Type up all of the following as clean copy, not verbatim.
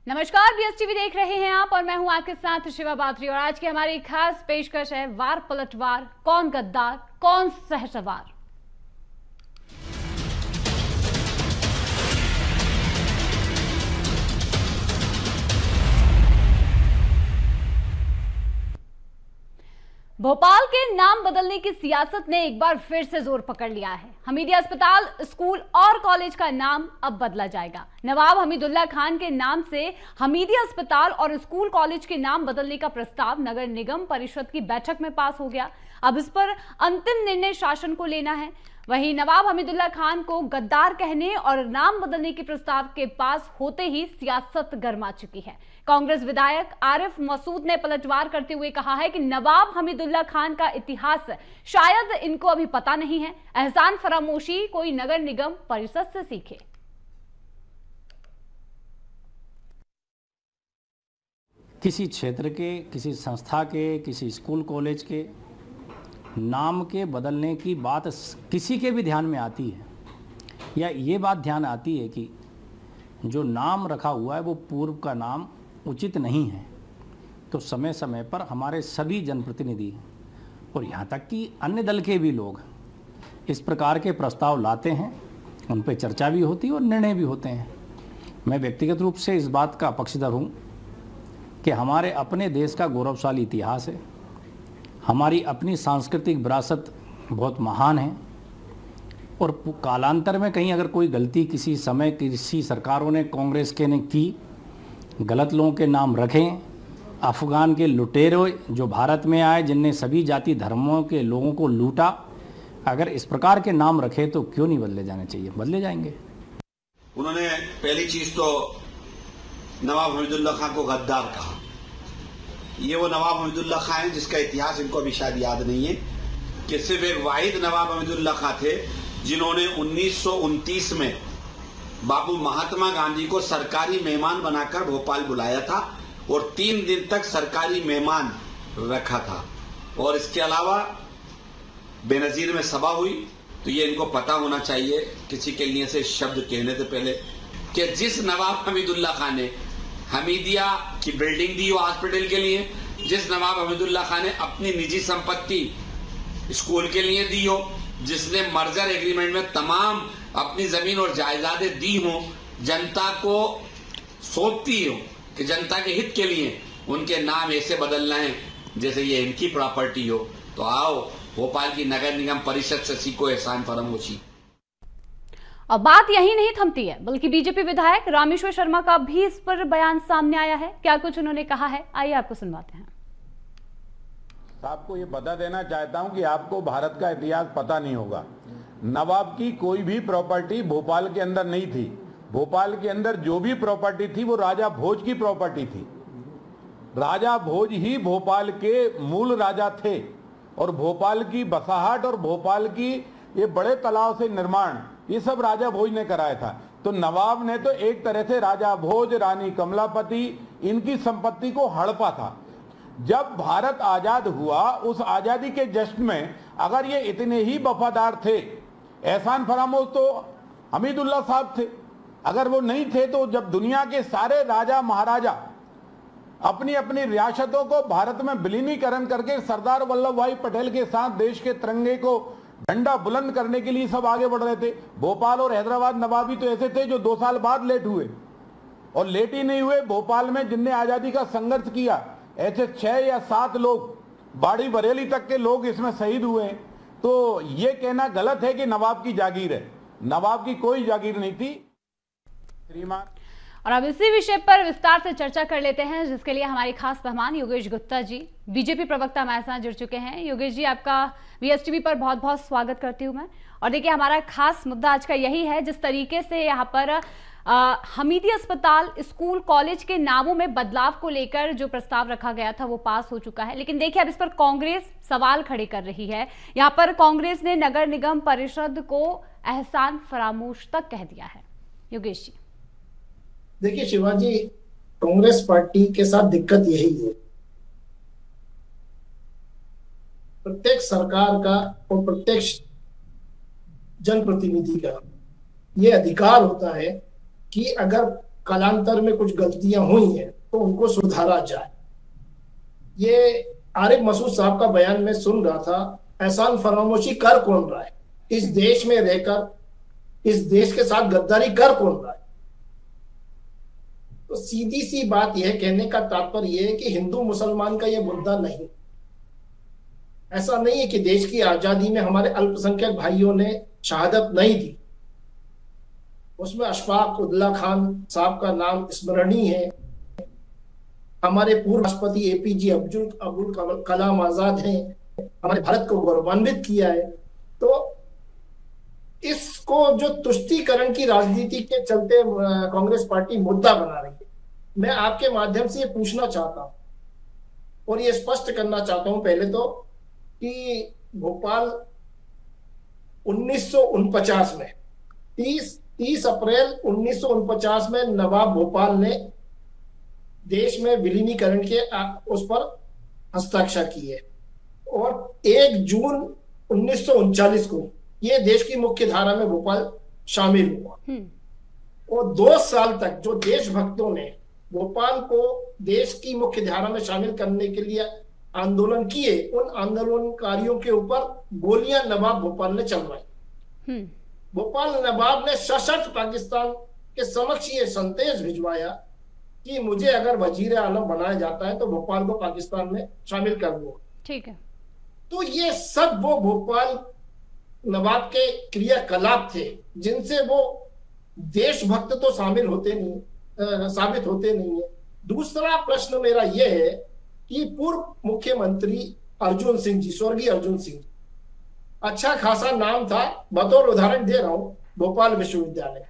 नमस्कार, बीएसटीवी देख रहे हैं आप और मैं हूं आपके साथ शिवा बात्री। और आज की हमारी खास पेशकश है वार पलटवार, कौन गद्दार कौन सहसवार। भोपाल के नाम बदलने की सियासत ने एक बार फिर से जोर पकड़ लिया है। हमीदिया अस्पताल, स्कूल और कॉलेज का नाम अब बदला जाएगा। नवाब हमीदुल्लाह खान के नाम से हमीदिया अस्पताल और स्कूल कॉलेज के नाम बदलने का प्रस्ताव नगर निगम परिषद की बैठक में पास हो गया। अब इस पर अंतिम निर्णय शासन को लेना है। वहीं नवाब हमीदुल्लाह खान को गद्दार कहने और नाम बदलने के प्रस्ताव के पास होते ही सियासत गर्मा चुकी है। कांग्रेस विधायक आरिफ मसूद ने पलटवार करते हुए कहा है कि नवाब हमीदुल्लाह खान का इतिहास शायद इनको अभी पता नहीं है। एहसान फरामोशी कोई नगर निगम परिषद से सीखे। किसी क्षेत्र के, किसी संस्था के, किसी स्कूल कॉलेज के नाम के बदलने की बात किसी के भी ध्यान में आती है या ये बात ध्यान आती है कि जो नाम रखा हुआ है वो पूर्व का नाम उचित नहीं है, तो समय समय पर हमारे सभी जनप्रतिनिधि और यहाँ तक कि अन्य दल के भी लोग इस प्रकार के प्रस्ताव लाते हैं। उन पर चर्चा भी होती है और निर्णय भी होते हैं। मैं व्यक्तिगत रूप से इस बात का पक्षधर हूँ कि हमारे अपने देश का गौरवशाली इतिहास है, हमारी अपनी सांस्कृतिक विरासत बहुत महान है और कालांतर में कहीं अगर कोई गलती किसी समय किसी सरकारों ने, कांग्रेस के ने की, गलत लोगों के नाम रखें, अफगान के लुटेरे जो भारत में आए जिनने सभी जाति धर्मों के लोगों को लूटा, अगर इस प्रकार के नाम रखे तो क्यों नहीं बदले जाने चाहिए, बदले जाएंगे। उन्होंने पहली चीज तो नवाब हमीदुल्लाह खान को गद्दार कहा। ये वो नवाब हमीदुल्लाह खान है जिसका इतिहास इनको अभी शायद याद नहीं है कि सिर्फ एक वाहिद नवाब हमीदुल्लाह खान थे जिन्होंने 1929 में बाबू महात्मा गांधी को सरकारी मेहमान बनाकर भोपाल बुलाया था और 3 दिन तक सरकारी मेहमान रखा था। और इसके अलावा बेनजीर में सभा हुई। तो ये इनको पता होना चाहिए किसी के लिए से शब्द कहने से पहले कि जिस नवाब हमीदुल्लाह खान ने हमीदिया की बिल्डिंग दी हो हॉस्पिटल के लिए, जिस नवाब हमीदुल्लाह खान ने अपनी निजी संपत्ति स्कूल के लिए दी हो, जिसने मर्जर एग्रीमेंट में तमाम अपनी जमीन और जायदादें दी हो, जनता को सौंपती हो कि जनता के हित के लिए उनके नाम ऐसे बदलना है जैसे ये इनकी प्रॉपर्टी हो। तो आओ भोपाल की नगर निगम परिषद से सीखो एहसान फरामोशी। अब बात यही नहीं थमती है, बल्कि बीजेपी विधायक रामेश्वर शर्मा का भी इस पर बयान सामने आया है। क्या कुछ उन्होंने कहा है, आइए आपको सुनवाते हैं। आपको ये बता देना चाहता हूं कि आपको भारत का इतिहास पता नहीं होगा। नवाब की कोई भी प्रॉपर्टी भोपाल के अंदर नहीं थी। भोपाल के अंदर जो भी प्रॉपर्टी थी वो राजा भोज की प्रॉपर्टी थी। राजा भोज ही भोपाल के मूल राजा थे और भोपाल की बसाहट और भोपाल की ये बड़े तालाब से निर्माण ये सब राजा भोज ने कराया था। तो नवाब ने तो एक तरह से राजा भोज, रानी कमलापति, इनकी संपत्ति को हड़पा था। जब भारत आजाद हुआ, उस आजादी के जश्न में अगर ये इतने ही वफादार थे, एहसान फरामोश तो हमीदुल्लाह साहब थे। अगर वो नहीं थे तो जब दुनिया के सारे राजा महाराजा अपनी अपनी रियासतों को भारत में विलीनीकरण करके सरदार वल्लभ भाई पटेल के साथ देश के तिरंगे को झंडा बुलंद करने के लिए सब आगे बढ़ रहे थे। भोपाल और हैदराबाद नवाबी तो ऐसे थे जो 2 साल बाद लेट हुए और लेट ही नहीं हुए। भोपाल में जिनने आजादी का संघर्ष किया ऐसे 6 या 7 लोग, बाड़ी बरेली तक के लोग इसमें शहीद हुए। तो ये कहना गलत है कि नवाब की जागीर है। नवाब की कोई जागीर नहीं थी श्रीमान। और अब इसी विषय पर विस्तार से चर्चा कर लेते हैं, जिसके लिए हमारे खास मेहमान योगेश गुप्ता जी, बीजेपी प्रवक्ता हमारे साथ जुड़ चुके हैं। योगेश जी, आपका बीएसटीवी पर बहुत बहुत स्वागत करती हूं मैं। और देखिए, हमारा खास मुद्दा आज का यही है, जिस तरीके से यहाँ पर हमीदिया अस्पताल, स्कूल, कॉलेज के नामों में बदलाव को लेकर जो प्रस्ताव रखा गया था वो पास हो चुका है। लेकिन देखिए, अब इस पर कांग्रेस सवाल खड़े कर रही है। यहाँ पर कांग्रेस ने नगर निगम परिषद को एहसान फरामोश तक कह दिया है। योगेश जी, देखिए शिवाजी, कांग्रेस पार्टी के साथ दिक्कत यही है, प्रत्येक सरकार का और प्रत्येक जनप्रतिनिधि का ये अधिकार होता है कि अगर कालांतर में कुछ गलतियां हुई हैं तो उनको सुधारा जाए। ये आरिफ मसूद साहब का बयान में सुन रहा था, एहसान फरामोशी कर कौन रहा है? इस देश में रहकर इस देश के साथ गद्दारी कर कौन रहा है? तो सीधी सी बात यह कहने का तात्पर्य यह है कि हिंदू मुसलमान का यह मुद्दा नहीं। ऐसा नहीं है कि देश की आजादी में हमारे अल्पसंख्यक भाइयों ने शहादत नहीं दी, उसमें अशफाक उल्ला खान साहब का नाम स्मरणीय है। हमारे पूर्व राष्ट्रपति एपीजे अब्दुल कलाम आजाद हैं, हमारे भारत को गौरवान्वित किया है। तो इसको जो तुष्टीकरण की राजनीति के चलते कांग्रेस पार्टी मुद्दा बना रही है, मैं आपके माध्यम से ये पूछना चाहता हूं और ये स्पष्ट करना चाहता हूं पहले तो कि भोपाल 1949 में 30 अप्रैल 1949 में नवाब भोपाल ने देश में विलीनीकरण के उस पर हस्ताक्षर किए और 1 जून 1939 को ये देश की मुख्य धारा में भोपाल शामिल हुआ। और 2 साल तक जो देशभक्तों ने भोपाल को देश की मुख्य धारा में शामिल करने के लिए आंदोलन किए, उन आंदोलनकारियों के ऊपर गोलियां नवाब भोपाल ने चलवाई। भोपाल नवाब ने सशर्त पाकिस्तान के समक्ष ये संदेश भिजवाया कि मुझे अगर वजीर आलम बनाया जाता है तो भोपाल को पाकिस्तान में शामिल कर दो। ठीक है। तो ये सब वो भोपाल नवाब के क्रियाकलाप थे जिनसे वो देशभक्त तो साबित होते नहीं है। दूसरा प्रश्न मेरा यह है कि पूर्व मुख्यमंत्री अर्जुन सिंह जी, स्वर्गीय अर्जुन सिंह, अच्छा खासा नाम था, बतौर उदाहरण दे रहा हूं, भोपाल विश्वविद्यालय,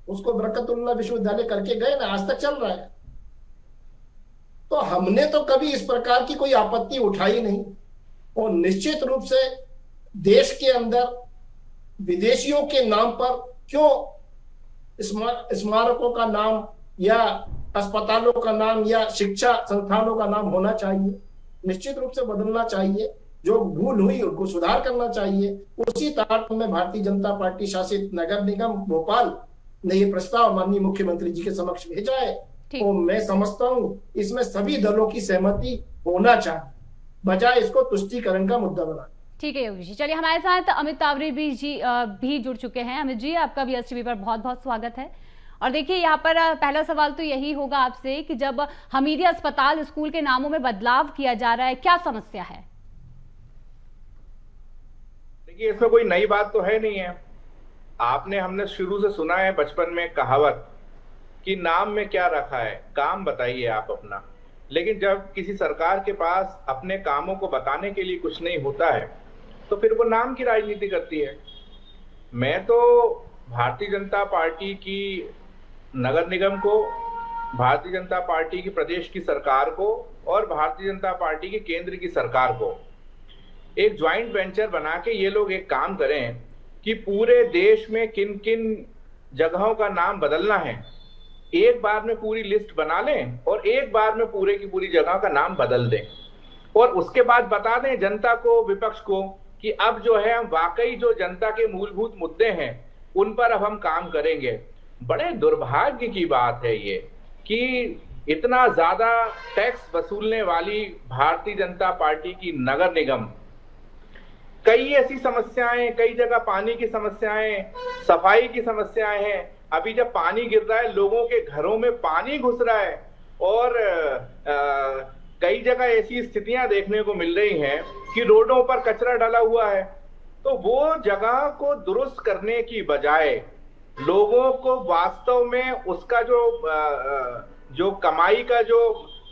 उसको बरकतुल्लाह विश्वविद्यालय करके गए ना, आज तक चल रहा है। तो हमने तो कभी इस प्रकार की कोई आपत्ति उठाई नहीं। और निश्चित रूप से देश के अंदर विदेशियों के नाम पर क्यों स्मारकों का नाम या अस्पतालों का नाम या शिक्षा संस्थानों का नाम होना चाहिए, निश्चित रूप से बदलना चाहिए। जो भूल हुई उनको सुधार करना चाहिए। उसी तारतम्य में भारतीय जनता पार्टी शासित नगर निगम भोपाल ने ये प्रस्ताव माननीय मुख्यमंत्री जी के समक्ष भेजा है। तो मैं समझता हूँ इसमें सभी दलों की सहमति होना चाहिए, बजाय इसको तुष्टीकरण का मुद्दा बना। ठीक है योगी जी, चलिए हमारे साथ अमित तावरे जी भी जुड़ चुके हैं। अमित जी, आपका भी एसटीवी पर बहुत बहुत स्वागत है। और देखिए यहाँ पर पहला सवाल तो यही होगा आपसे कि जब हमीदी अस्पताल स्कूल के नामों में बदलाव किया जा रहा है, क्या समस्या है? देखिए, इसमें कोई नई बात तो है नहीं है। हमने शुरू से सुना है बचपन में कहावत कि नाम में क्या रखा है, काम बताइए आप अपना। लेकिन जब किसी सरकार के पास अपने कामों को बताने के लिए कुछ नहीं होता है तो फिर वो नाम की राजनीति करती है। मैं तो भारतीय जनता पार्टी की नगर निगम को, भारतीय जनता पार्टी की प्रदेश की सरकार को और भारतीय जनता पार्टी की केंद्र की सरकार को एक ज्वाइंट वेंचर बना के ये लोग एक काम करें कि पूरे देश में किन किन जगहों का नाम बदलना है, एक बार में पूरी लिस्ट बना लें और एक बार में पूरे की पूरी जगह का नाम बदल दें और उसके बाद बता दें जनता को, विपक्ष को, कि अब जो है हम वाकई जो जनता के मूलभूत मुद्दे हैं उन पर अब हम काम करेंगे। बड़े दुर्भाग्य की बात है ये कि इतना ज्यादा टैक्स वसूलने वाली भारतीय जनता पार्टी की नगर निगम कई ऐसी समस्याएं, कई जगह पानी की समस्याएं, सफाई की समस्याएं हैं। अभी जब पानी गिर रहा है, लोगों के घरों में पानी घुस रहा है और कई जगह ऐसी स्थितियां देखने को मिल रही हैं कि रोडों पर कचरा डाला हुआ है। तो वो जगह को दुरुस्त करने की बजाय लोगों को वास्तव में उसका जो कमाई का जो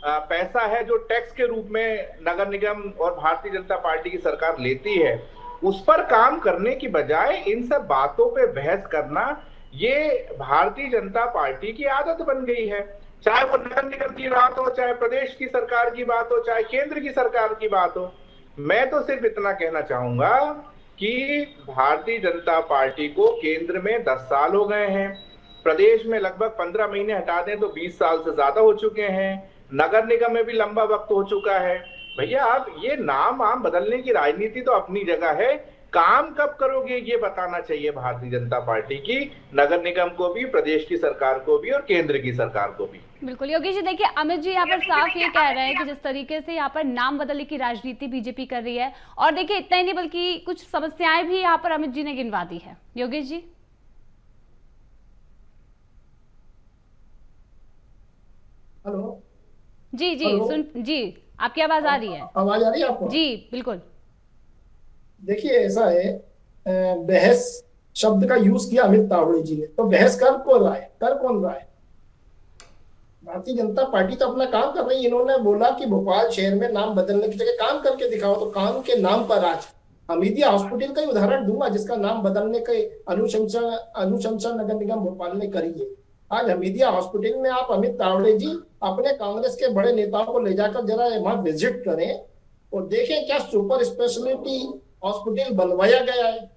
पैसा है, जो टैक्स के रूप में नगर निगम और भारतीय जनता पार्टी की सरकार लेती है, उस पर काम करने की बजाय इन सब बातों पे बहस करना, ये भारतीय जनता पार्टी की आदत बन गई है। चाहे वो नगर निगम की बात हो, चाहे प्रदेश की सरकार की बात हो, चाहे केंद्र की सरकार की बात हो। मैं तो सिर्फ इतना कहना चाहूंगा कि भारतीय जनता पार्टी को केंद्र में 10 साल हो गए हैं, प्रदेश में लगभग 15 महीने हटा दें तो 20 साल से ज्यादा हो चुके हैं, नगर निगम में भी लंबा वक्त हो चुका है। भैया, आप ये नाम बदलने की राजनीति तो अपनी जगह है, काम कब करोगे ये बताना चाहिए भारतीय जनता पार्टी की, नगर निगम को भी, प्रदेश की सरकार को भी और केंद्र की सरकार को भी। बिल्कुल योगेश जी, देखिए अमित जी यहाँ पर साफ ये कह रहे हैं कि जिस तरीके से यहाँ पर नाम बदलने की राजनीति बीजेपी कर रही है, और देखिए इतना ही नहीं बल्कि कुछ समस्याएं भी यहाँ पर अमित जी ने गिनवा दी है। योगेश जी हेलो जी जी सुन जी, आपकी आवाज आ रही है? आवाज आ रही है आपको? जी बिल्कुल। देखिए ऐसा है, बहस शब्द का यूज किया अमित तावड़े जी ने, तो बहस कर कौन रहा है? भारतीय जनता पार्टी तो अपना काम कर रही है। इन्होंने बोला कि भोपाल शहर में नाम बदलने की जगह काम करके दिखाओ, तो काम के नाम पर आज हमीदिया हॉस्पिटल का ही उदाहरण दूंगा जिसका नाम बदलने के अनुशंसा नगर निगम भोपाल ने करी है। आज हमीदिया हॉस्पिटल में आप अमित तावड़े जी अपने कांग्रेस के बड़े नेताओं को ले जाकर जरा वहां विजिट करें और देखें क्या सुपर स्पेशलिटी हॉस्पिटल बनवाया गया है,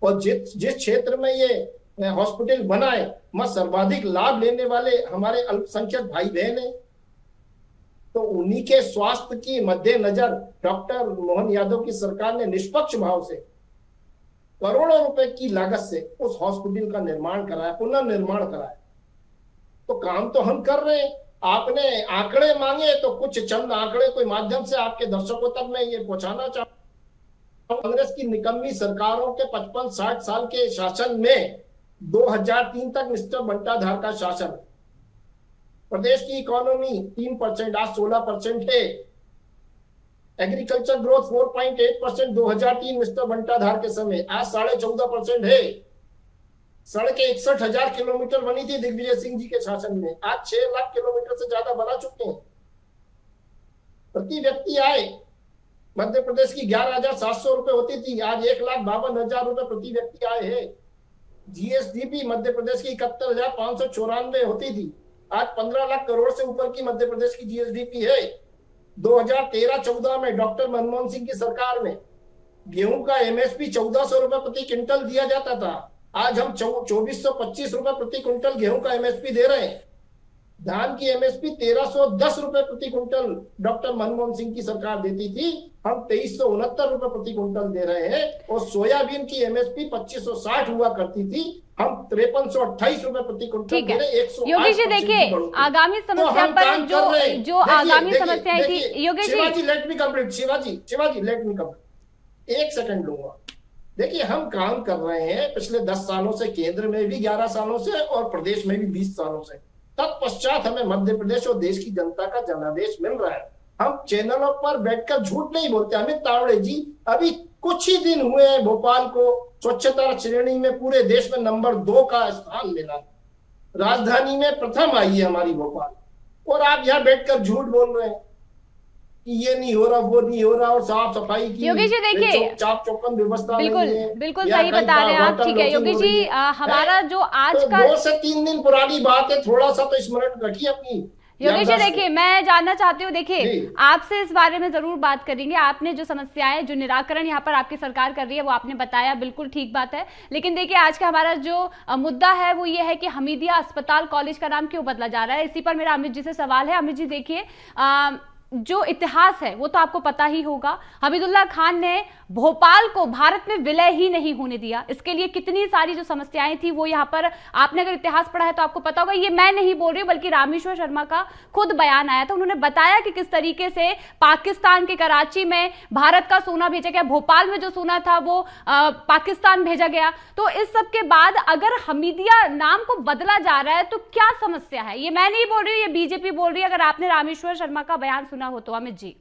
और जिस क्षेत्र में ये हॉस्पिटल बना है वहां सर्वाधिक लाभ लेने वाले हमारे अल्पसंख्यक भाई बहन है। तो उन्हीं के स्वास्थ्य की मद्देनजर डॉक्टर मोहन यादव की सरकार ने निष्पक्ष भाव से करोड़ों रुपए की लागत से उस हॉस्पिटल का निर्माण कराया, पुनर्निर्माण कराया। तो काम तो हम कर रहे हैं। आपने आंकड़े मांगे तो कुछ चंद आंकड़े कोई माध्यम से आपके दर्शकों तक मैं ये पहुंचाना चाहता हूं। कांग्रेस की निकम्मी सरकारों के 55-60 साल के शासन में 2003 तक मिस्टर बंटाधार का शासन, प्रदेश की इकोनॉमी 3%, आज 16% है। एग्रीकल्चर ग्रोथ 4.8% 2003 मिस्टर बंटाधार के समय, आज 14.5% है। सड़कें 61,000 किलोमीटर बनी थी दिग्विजय सिंह जी के शासन में, आज 6 लाख किलोमीटर से ज्यादा बना चुके हैं। प्रति व्यक्ति आय मध्य प्रदेश की 11,700 रुपए होती थी, आज 1,52,000 रुपए प्रति व्यक्ति आय है। जीएसडीपी मध्य प्रदेश की 71,594 होती थी, आज 15 लाख करोड़ से ऊपर की मध्य प्रदेश की जीएसडीपी है। 2013-14 में डॉक्टर मनमोहन सिंह की सरकार में गेहूं का एमएसपी 1,400 रुपए प्रति क्विंटल दिया जाता था, आज हम 2,425 रुपए प्रति क्विंटल गेहूं का एमएसपी दे रहे हैं। धान की एमएसपी 1,310 रुपए प्रति क्विंटल डॉक्टर मनमोहन सिंह की सरकार देती थी, हम 2,369 रुपए प्रति क्विंटल दे रहे हैं। और सोयाबीन की एमएसपी 2,560 हुआ करती थी, हम 5,328 रुपए प्रति क्विंटल दे रहे हैं। 108% योगेश जी देखिए आगामी समस्या पर जो आगामी समस्याएं थी, Yogesh ji Shivaji let me complete, Shivaji let me complete, 1 second लूंगा। देखिए हम काम कर रहे हैं पिछले 10 सालों से, केंद्र में भी 11 सालों से और प्रदेश में भी 20 सालों से। तत्पश्चात हमें मध्य प्रदेश और देश की जनता का जनादेश मिल रहा है। हम चैनलों पर बैठकर झूठ नहीं बोलते। अमित तावड़े जी अभी कुछ ही दिन हुए हैं भोपाल को स्वच्छता श्रेणी में पूरे देश में नंबर 2 का स्थान मिला, राजधानी में प्रथम आई है हमारी भोपाल, और आप यहाँ बैठकर झूठ बोल रहे हैं कि ये नहीं हो रहा, वो नहीं हो रहा, और साफ सफाई की योगेश जी देखिए चाप चौकन व्यवस्था बिल्कुल सही बता रहे हैं आप। ठीक है योगेश जी, हमारा जो आज का 2 से 3 दिन पुरानी बात है, थोड़ा सा तो स्मरण रखिए अपनी। योगेश जी देखिए मैं जानना चाहती हूँ, देखिए आपसे इस बारे में जरूर बात करेंगे। आपने जो समस्याएं, जो निराकरण यहाँ पर आपकी सरकार कर रही है वो आपने बताया, बिल्कुल ठीक बात है। लेकिन देखिए आज का हमारा जो मुद्दा है वो ये है कि हमीदिया अस्पताल कॉलेज का नाम क्यों बदला जा रहा है। इसी पर मेरा अमित जी से सवाल है। अमित जी देखिए जो इतिहास है वो तो आपको पता ही होगा, हमीदुल्लाह खान ने भोपाल को भारत में विलय ही नहीं होने दिया। इसके लिए कितनी सारी जो समस्याएं थी वो यहाँ पर, आपने अगर इतिहास पढ़ा है तो आपको पता होगा। ये मैं नहीं बोल रही हूँ बल्कि रामेश्वर शर्मा का खुद बयान आया था, उन्होंने बताया कि किस तरीके से पाकिस्तान के कराची में भारत का सोना भेजा गया, भोपाल में जो सोना था वो पाकिस्तान भेजा गया। तो इस सब के बाद अगर हमीदिया नाम को बदला जा रहा है तो क्या समस्या है? ये मैं नहीं बोल रही हूँ, ये बीजेपी बोल रही है। अगर आपने रामेश्वर शर्मा का बयान सुना हो तो अमित जी।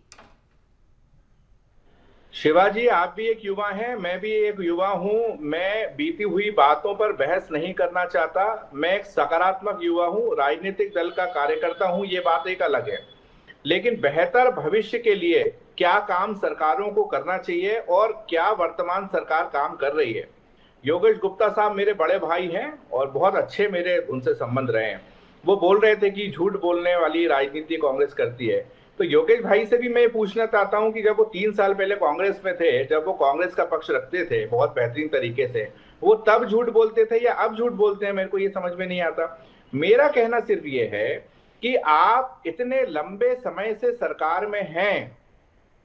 शिवाजी आप भी एक युवा हैं, मैं भी एक युवा हूं। मैं बीती हुई बातों पर बहस नहीं करना चाहता। मैं एक सकारात्मक युवा हूं, राजनीतिक दल का कार्यकर्ता हूं, ये बात एक अलग है। लेकिन बेहतर भविष्य के लिए क्या काम सरकारों को करना चाहिए और क्या वर्तमान सरकार काम कर रही है। योगेश गुप्ता साहब मेरे बड़े भाई हैं और बहुत अच्छे मेरे उनसे संबंध रहे हैं। वो बोल रहे थे कि झूठ बोलने वाली राजनीति कांग्रेस करती है। तो योगेश भाई से भी मैं ये पूछना चाहता हूं कि जब वो 3 साल पहले कांग्रेस में थे, जब वो कांग्रेस का पक्ष रखते थे बहुत बेहतरीन तरीके से, वो तब झूठ बोलते थे या अब झूठ बोलते हैं, मेरे को ये समझ में नहीं आता। मेरा कहना सिर्फ ये है कि आप इतने लंबे समय से सरकार में हैं,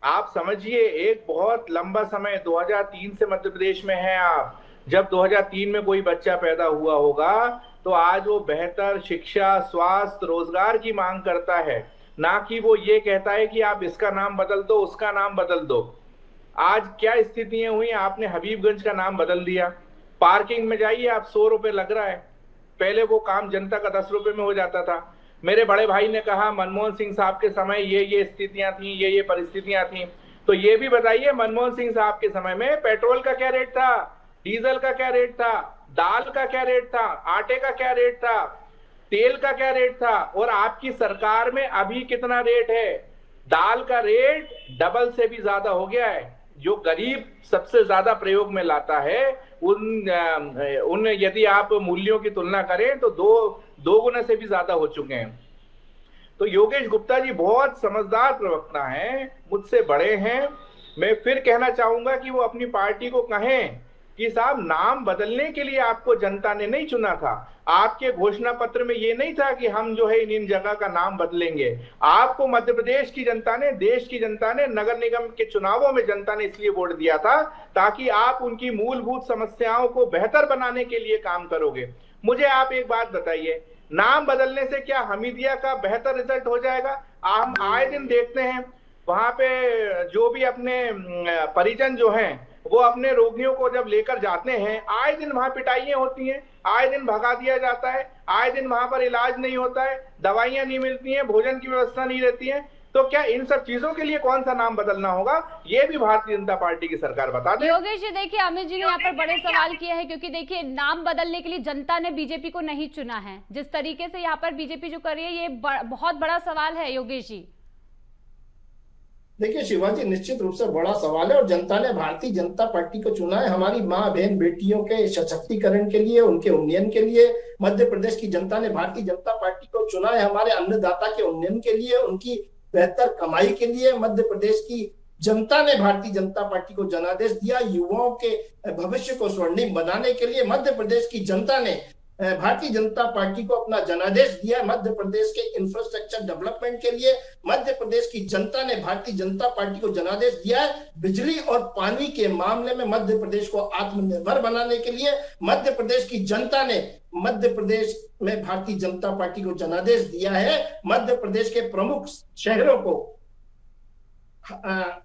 आप समझिए, एक बहुत लंबा समय 2003 से मध्य प्रदेश में हैं आप। जब 2003 में कोई बच्चा पैदा हुआ होगा तो आज वो बेहतर शिक्षा, स्वास्थ्य, रोजगार की मांग करता है, ना कि वो ये कहता है कि आप इसका नाम बदल दो, उसका नाम बदल दो। आज क्या स्थितियां हुई, आपने हबीबगंज का नाम बदल दिया। पार्किंग में जाइए आप, 100 रुपए लग रहा है, पहले वो काम जनता का 10 रुपए में हो जाता था। मेरे बड़े भाई ने कहा मनमोहन सिंह साहब के समय ये स्थितियां थी, ये परिस्थितियां थी। तो ये भी बताइए, मनमोहन सिंह साहब के समय में पेट्रोल का क्या रेट था, डीजल का क्या रेट था, दाल का क्या रेट था, आटे का क्या रेट था, तेल का क्या रेट था, और आपकी सरकार में अभी कितना रेट है? दाल का रेट डबल से भी ज्यादा हो गया है। जो गरीब सबसे ज्यादा प्रयोग में लाता है उन यदि आप मूल्यों की तुलना करें तो दो गुना से भी ज्यादा हो चुके हैं। तो योगेश गुप्ता जी बहुत समझदार प्रवक्ता हैं, मुझसे बड़े हैं। मैं फिर कहना चाहूंगा कि वो अपनी पार्टी को कहें कि साहब, नाम बदलने के लिए आपको जनता ने नहीं चुना था। आपके घोषणा पत्र में ये नहीं था कि हम जो है इन जगह का नाम बदलेंगे। आपको मध्य प्रदेश की जनता ने, देश की जनता ने, नगर निगम के चुनावों में जनता ने इसलिए वोट दिया था ताकि आप उनकी मूलभूत समस्याओं को बेहतर बनाने के लिए काम करोगे। मुझे आप एक बात बताइए, नाम बदलने से क्या हमीदिया का बेहतर रिजल्ट हो जाएगा? हम आए दिन देखते हैं वहां पे जो भी अपने परिजन जो हैं वो अपने रोगियों को जब लेकर जाते हैं, आए दिन वहां पिटाइयां होती हैं, आए दिन भगा दिया जाता है, आए दिन वहां पर इलाज नहीं होता है, दवाइयां नहीं मिलती हैं, भोजन की व्यवस्था नहीं रहती है। तो क्या इन सब चीजों के लिए कौन सा नाम बदलना होगा, ये भी भारतीय जनता पार्टी की सरकार बता दे। योगेश जी, देखिए अमित जी ने यहाँ पर बड़े सवाल किए हैं, क्योंकि देखिए नाम बदलने के लिए जनता ने बीजेपी को नहीं चुना है। जिस तरीके से यहाँ पर बीजेपी जो कर रही है, ये बहुत बड़ा सवाल है। योगेश जी देखिए शिवाजी, निश्चित रूप से बड़ा सवाल है, और जनता ने भारतीय जनता पार्टी को चुना है हमारी माँ बहन बेटियों के सशक्तिकरण के लिए, उनके उन्नयन के लिए। मध्य प्रदेश की जनता ने भारतीय जनता पार्टी को चुना है हमारे अन्नदाता के उन्नयन के लिए, उनकी बेहतर कमाई के लिए। मध्य प्रदेश की जनता ने भारतीय जनता पार्टी को जनादेश दिया युवाओं के भविष्य को स्वर्णिम बनाने के लिए। मध्य प्रदेश की जनता ने भारतीय जनता पार्टी को अपना जनादेश दिया है मध्य प्रदेश के इंफ्रास्ट्रक्चर डेवलपमेंट के लिए। मध्य प्रदेश की जनता ने भारतीय जनता पार्टी को जनादेश दिया है बिजली और पानी के मामले में मध्य प्रदेश को आत्मनिर्भर बनाने के लिए। मध्य प्रदेश की जनता ने मध्य प्रदेश में भारतीय जनता पार्टी को जनादेश दिया है मध्य प्रदेश के प्रमुख शहरों को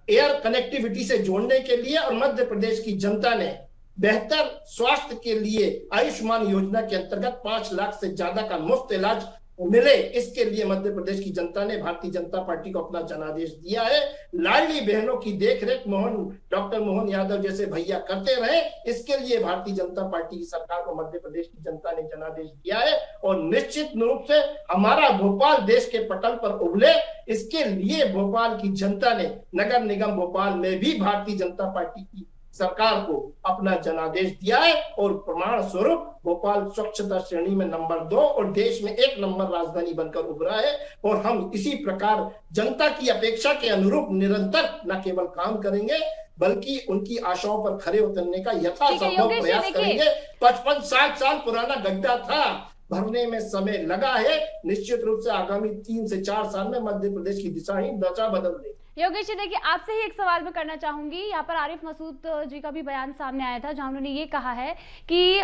एयर कनेक्टिविटी से जोड़ने के लिए। और मध्य प्रदेश की जनता ने बेहतर स्वास्थ्य के लिए आयुष्मान योजना के अंतर्गत 5 लाख से ज्यादा का मुफ्त इलाज मिले, इसके लिए मध्य प्रदेश की जनता ने भारतीय जनता पार्टी को अपना जनादेश दिया है। लाडली बहनों की देखरेख डॉक्टर मोहन यादव जैसे भैया करते रहे, इसके लिए भारतीय जनता पार्टी की सरकार को मध्य प्रदेश की जनता ने जनादेश दिया है। और निश्चित रूप से हमारा भोपाल देश के पटल पर उभरे, इसके लिए भोपाल की जनता ने नगर निगम भोपाल में भी भारतीय जनता पार्टी की सरकार को अपना जनादेश दिया है। और प्रमाण स्वरूप भोपाल स्वच्छता श्रेणी में नंबर 2 और देश में 1 नंबर राजधानी बनकर उभरा है। और हम इसी प्रकार जनता की अपेक्षा के अनुरूप निरंतर न केवल काम करेंगे बल्कि उनकी आशाओं पर खरे उतरने का यथासंभव प्रयास करेंगे। 55-60 साल पुराना गड्ढा था, भरने में समय लगा है। निश्चित रूप से आगामी 3 से 4 साल में मध्य प्रदेश की दिशा ही दशा बदल देगी। योगेश जी, देखिए आपसे ही एक सवाल मैं करना चाहूंगी। यहाँ पर आरिफ मसूद जी का भी बयान सामने आया था, जहां उन्होंने ये कहा है कि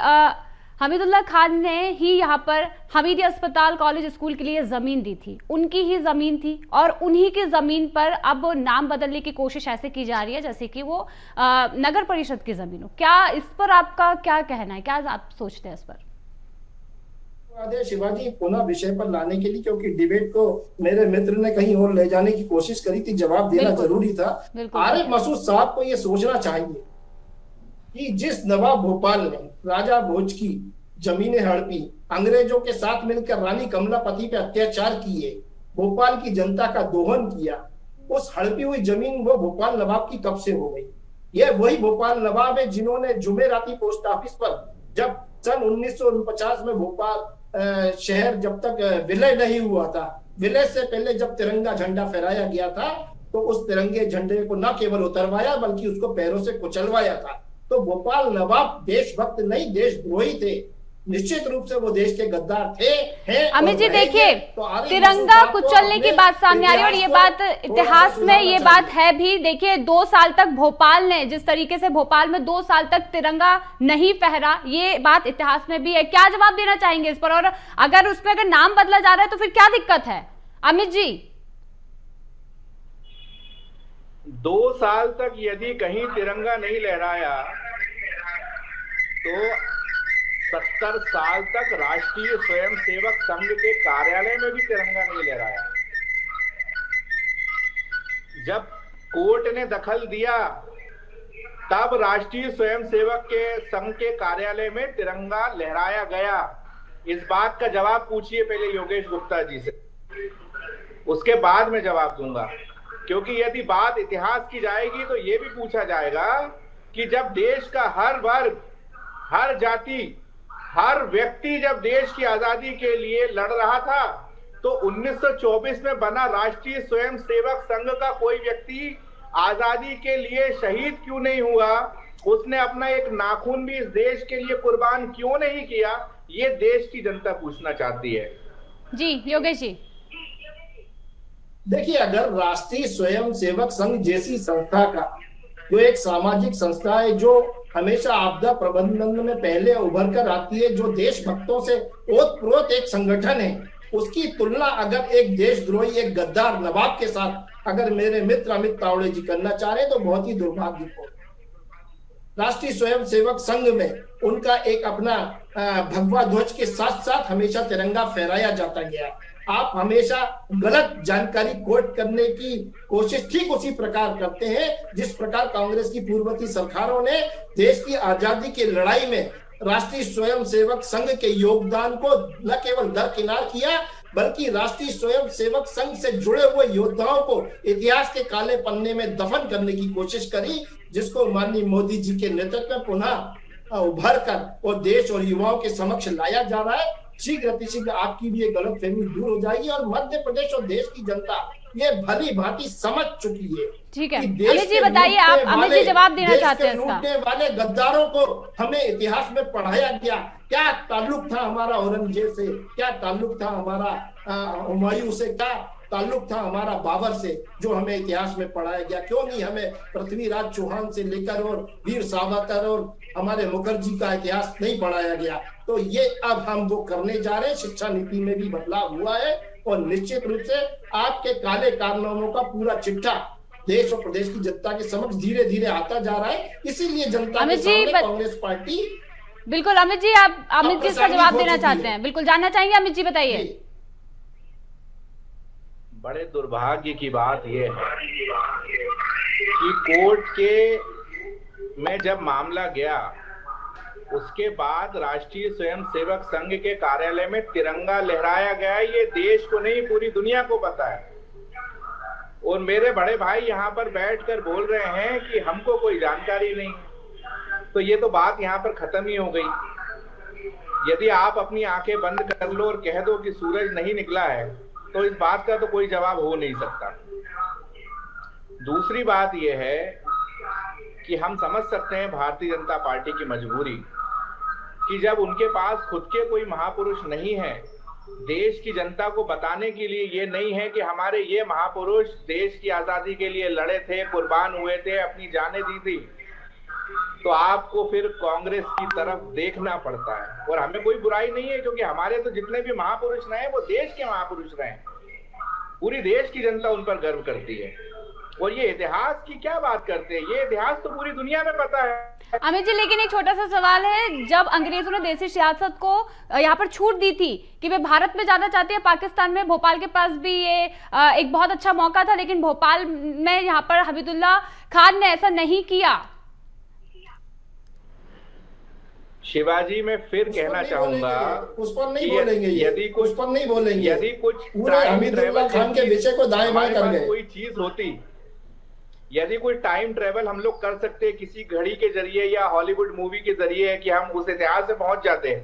हमीदुल्लाह खान ने ही यहाँ पर हमीदी अस्पताल कॉलेज स्कूल के लिए जमीन दी थी, उनकी ही जमीन थी, और उन्हीं की जमीन पर अब नाम बदलने की कोशिश ऐसे की जा रही है जैसे कि वो नगर परिषद की जमीन हो। क्या इस पर आपका क्या कहना है, क्या आप सोचते हैं इस पर? शिवाजी, पुनः विषय पर लाने के लिए, क्योंकि डिबेट को मेरे मित्र ने कहीं और ले जाने की कोशिश करी थी, जवाब देना जरूरी था। आरिफ मसूद साहब को यह सोचना चाहिए कि जिस नवाब भोपाल ने राजा भोज की जमीनें हड़पी, अंग्रेजों के साथ मिलकर रानी कमलापति पे अत्याचार किए, भोपाल की जनता का दोहन किया, उस हड़पी हुई जमीन वो भोपाल नवाब की कब से हो गई? यह वही भोपाल नवाब है जिन्होंने जुमेराती पोस्ट ऑफिस पर जब सन 1949 में भोपाल शहर जब तक विलय नहीं हुआ था, विलय से पहले जब तिरंगा झंडा फहराया गया था, तो उस तिरंगे झंडे को न केवल उतरवाया बल्कि उसको पैरों से कुचलवाया था। तो भोपाल नवाब देशभक्त नहीं देशद्रोही थे। निश्चित रूप से वो देश के गद्दार थे, हैं। अमित जी देखिए, तिरंगा कुचलने की बात सामने आ रही है और ये बात इतिहास में ये बात है भी। देखिए 2 साल तक भोपाल ने जिस तरीके से भोपाल में 2 साल तक तिरंगा नहीं फहरा, ये बात इतिहास में भी है। क्या जवाब देना चाहेंगे इस पर? और अगर उसमें अगर नाम बदला जा रहा है तो फिर क्या दिक्कत है अमित जी? 2 साल तक यदि कहीं तिरंगा नहीं लहराया तो 70 साल तक राष्ट्रीय स्वयंसेवक संघ के कार्यालय में भी तिरंगा नहीं लहराया। जब कोर्ट ने दखल दिया तब राष्ट्रीय स्वयंसेवक के संघ के कार्यालय में तिरंगा लहराया गया। इस बात का जवाब पूछिए पहले योगेश गुप्ता जी से, उसके बाद में जवाब दूंगा। क्योंकि यदि बात इतिहास की जाएगी तो यह भी पूछा जाएगा कि जब देश का हर वर्ग, हर जाति, हर व्यक्ति जब देश की आजादी के लिए लड़ रहा था तो 1924 में बना राष्ट्रीय स्वयंसेवक संघ का कोई व्यक्ति आजादी के लिए शहीद क्यों नहीं हुआ? उसने अपना एक नाखून भी इस देश के लिए कुर्बान क्यों नहीं किया? ये देश की जनता पूछना चाहती है। जी योगेश जी, देखिए, अगर राष्ट्रीय स्वयंसेवक संघ जैसी संस्था का, जो एक सामाजिक संस्था है, जो हमेशा आपदा प्रबंधन में पहले उभर कर आती है, जो देशभक्तों से ओतप्रोत एक संगठन है, उसकी तुलना अगर एक देशद्रोही, एक गद्दार नवाब के साथ अगर मेरे मित्र अमित तावड़े जी करना चाह रहे हैं तो बहुत ही दुर्भाग्यपूर्ण। राष्ट्रीय स्वयंसेवक संघ में उनका एक अपना भगवा ध्वज के साथ साथ हमेशा तिरंगा फहराया जाता गया। आप हमेशा गलत जानकारी कोट करने की कोशिश ठीक उसी प्रकार करते हैं जिस प्रकार कांग्रेस की पूर्ववर्ती सरकारों ने देश की आजादी की लड़ाई में राष्ट्रीय स्वयंसेवक संघ के योगदान को न केवल दरकिनार किया बल्कि राष्ट्रीय स्वयंसेवक संघ से जुड़े हुए योद्धाओं को इतिहास के काले पन्ने में दफन करने की कोशिश करी, जिसको माननीय मोदी जी के नेतृत्व में पुनः उभर कर और देश और युवाओं के समक्ष लाया जा रहा है। शीघ्र अतिशीघ्र आपकी भी ये गलतफहमी दूर हो जाएगी और मध्य प्रदेश और देश की जनता ये भली भांति समझ चुकी है। ठीक है अमित जी, बताइए आप, अमित जी जवाब देना चाहते हैं। लूटने वाले गद्दारों को हमें इतिहास में पढ़ाया गया। क्या ताल्लुक था हमारा औरंगजेब से, क्या ताल्लुक था हमारा हुमायूं से, क्या ताल्लुक था हमारा बाबर से, जो हमें इतिहास में पढ़ाया गया? क्यों नहीं हमें पृथ्वीराज चौहान से लेकर और वीर सावरकर और हमारे मुखर्जी का इतिहास नहीं पढ़ाया गया? तो ये अब हम वो करने जा रहे हैं। शिक्षा नीति में भी बदलाव हुआ है और निश्चित रूप से आपके काले कारनामों का पूरा चिट्ठा देश और प्रदेश की जनता के समक्ष धीरे धीरे आता जा रहा है। इसीलिए जनता के सामने कांग्रेस पार्टी। बिल्कुल अमित जी, आप अमित जी इसका जवाब देना चाहते हैं? बिल्कुल जानना चाहेंगे अमित जी, बताइए। बड़े दुर्भाग्य की बात यह है कि कोर्ट के में जब मामला गया उसके बाद राष्ट्रीय स्वयंसेवक संघ के कार्यालय में तिरंगा लहराया गया। ये देश को नहीं पूरी दुनिया को पता है। और मेरे बड़े भाई यहाँ पर बैठकर बोल रहे हैं कि हमको कोई जानकारी नहीं, तो ये तो बात यहाँ पर खत्म ही हो गई। यदि आप अपनी आंखें बंद कर लो और कह दो कि सूरज नहीं निकला है तो इस बात का तो कोई जवाब हो नहीं सकता। दूसरी बात यह है कि हम समझ सकते हैं भारतीय जनता पार्टी की मजबूरी कि जब उनके पास खुद के कोई महापुरुष नहीं है, देश की जनता को बताने के लिए ये नहीं है कि हमारे ये महापुरुष देश की आजादी के लिए लड़े थे, कुर्बान हुए थे, अपनी जानें दी थी, तो आपको फिर कांग्रेस की तरफ देखना पड़ता है। और हमें कोई बुराई नहीं है क्योंकि हमारे तो जितने भी महापुरुष रहे वो देश के महापुरुष रहे, पूरी देश की जनता उन पर गर्व करती है। और ये इतिहास की क्या बात करते हैं, ये इतिहास तो पूरी दुनिया में पता है। अमित जी, लेकिन एक छोटा सा सवाल है, जब अंग्रेजों ने देसी सियासत को यहाँ पर छूट दी थी कि वे भारत में जाना चाहते हैं, पाकिस्तान में भोपाल के पास भी ये एक बहुत अच्छा मौका था, लेकिन भोपाल में यहाँ पर हमीदुल्ला खान ने ऐसा नहीं किया। शिवाजी, मैं फिर कहना चाहूंगा उस पर नहीं बोलेंगे, यदि कुछ पर नहीं बोलेंगे, यदि कुछ हमीदुल्ला खान के विषय को दाएं बाएं कर गए। कोई चीज होती, यदि कोई टाइम ट्रेवल हम लोग कर सकते किसी घड़ी के जरिए या हॉलीवुड मूवी के जरिए कि हम उस इतिहास में पहुंच जाते हैं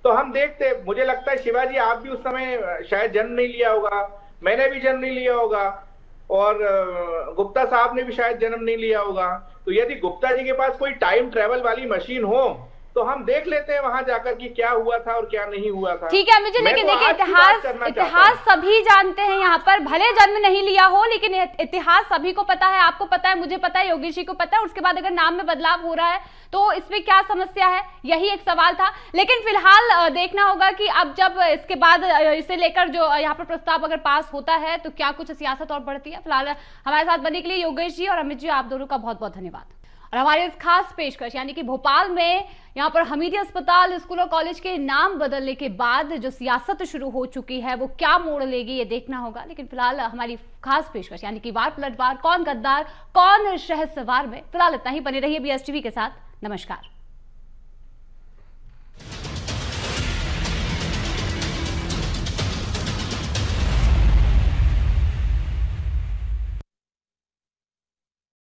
तो हम देखते। मुझे लगता है शिवाजी आप भी उस समय शायद जन्म नहीं लिया होगा, मैंने भी जन्म नहीं लिया होगा और गुप्ता साहब ने भी शायद जन्म नहीं लिया होगा। तो यदि गुप्ता जी के पास कोई टाइम ट्रेवल वाली मशीन हो तो हम देख लेते हैं वहां जाकर कि क्या हुआ था और क्या नहीं हुआ था। ठीक है अमित जी, लेकिन देखिए इतिहास सभी जानते हैं यहाँ पर, भले जन्म नहीं लिया हो लेकिन इतिहास सभी को पता है, आपको पता है, मुझे पता है, योगेश जी को पता है। उसके बाद अगर नाम में बदलाव हो रहा है तो इसमें क्या समस्या है, यही एक सवाल था। लेकिन फिलहाल देखना होगा कि अब जब इसके बाद इसे लेकर जो यहाँ पर प्रस्ताव अगर पास होता है तो क्या कुछ सियासत और बढ़ती है। फिलहाल हमारे साथ बनने के लिए योगेश जी और अमित जी, आप दोनों का बहुत बहुत धन्यवाद। और हमारे इस खास पेशकश यानी कि भोपाल में यहाँ पर हमीदिया अस्पताल, स्कूल और कॉलेज के नाम बदलने के बाद जो सियासत शुरू हो चुकी है वो क्या मोड़ लेगी ये देखना होगा। लेकिन फिलहाल हमारी खास पेशकश यानी कि वार पलटवार, कौन गद्दार कौन शहसवार में फिलहाल इतना ही। बने रहिए BSTV के साथ। नमस्कार।